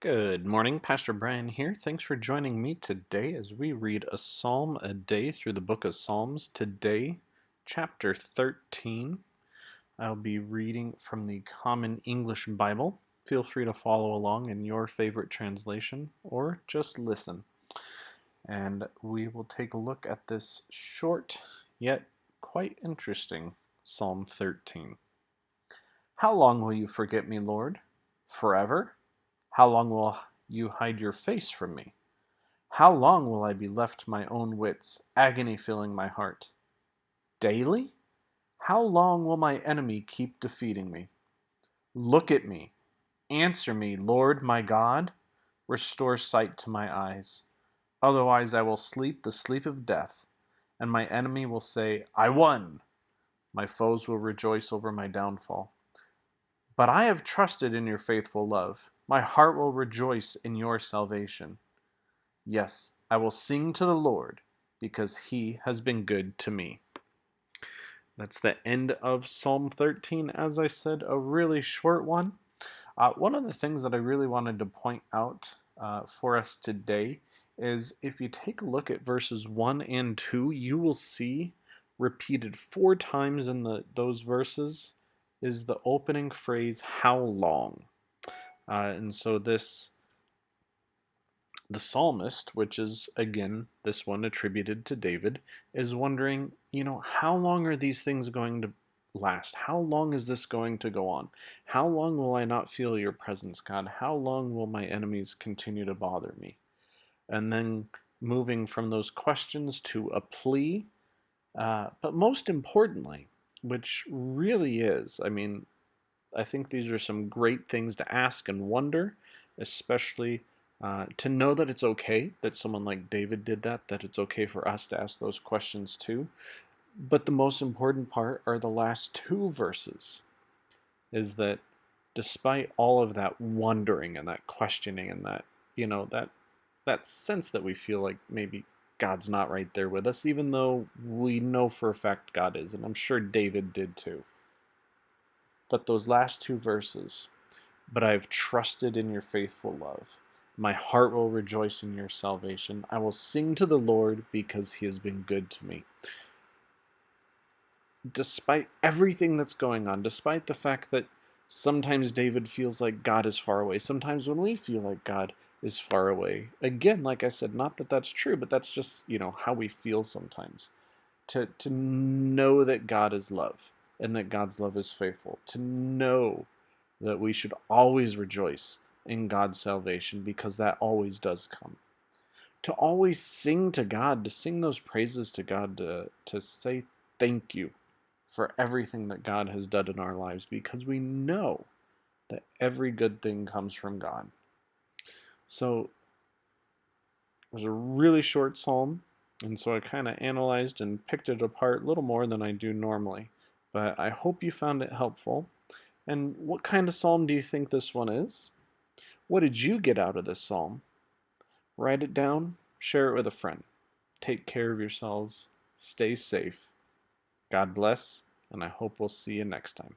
Good morning, Pastor Brian here. Thanks for joining me today as we read a psalm a day through the book of Psalms. Today, chapter 13. I'll be reading from the Common English Bible. Feel free to follow along in your favorite translation or just listen. And we will take a look at this short yet quite interesting Psalm 13. How long will you forget me, Lord? Forever? How long will you hide your face from me? How long will I be left to my own wits, agony filling my heart? Daily? How long will my enemy keep defeating me? Look at me. Answer me, Lord my God. Restore sight to my eyes. Otherwise I will sleep the sleep of death, and my enemy will say, I won. My foes will rejoice over my downfall. But I have trusted in your faithful love. My heart will rejoice in your salvation. Yes, I will sing to the Lord because he has been good to me. That's the end of Psalm 13. As I said, a really short one. One of the things that I really wanted to point out for us today is if you take a look at verses 1 and 2, you will see repeated 4 times in those verses is the opening phrase, how long? And so the psalmist, which is again this one attributed to David, is wondering, how long are these things going to last? How long is this going to go on? How long will I not feel your presence, God? How long will my enemies continue to bother me? And then moving from those questions to a plea, but most importantly, which really is, I think these are some great things to ask and wonder, especially to know that it's okay that someone like David did that it's okay for us to ask those questions too. But the most important part are the last two verses, is that despite all of that wondering and that questioning and that, that sense that we feel like maybe God's not right there with us, even though we know for a fact God is, and I'm sure David did too. But those last two verses, but I have trusted in your faithful love. My heart will rejoice in your salvation. I will sing to the Lord because he has been good to me. Despite everything that's going on, despite the fact that sometimes David feels like God is far away, sometimes when we feel like God is far away, again, like I said, not that that's true, but that's just, how we feel sometimes. To know that God is love and that God's love is faithful, to know that we should always rejoice in God's salvation because that always does come. To always sing to God, to sing those praises to God, to say thank you for everything that God has done in our lives because we know that every good thing comes from God. So it was a really short psalm, and so I kind of analyzed and picked it apart a little more than I do normally. But I hope you found it helpful. And what kind of psalm do you think this one is? What did you get out of this psalm? Write it down, share it with a friend. Take care of yourselves, stay safe. God bless, and I hope we'll see you next time.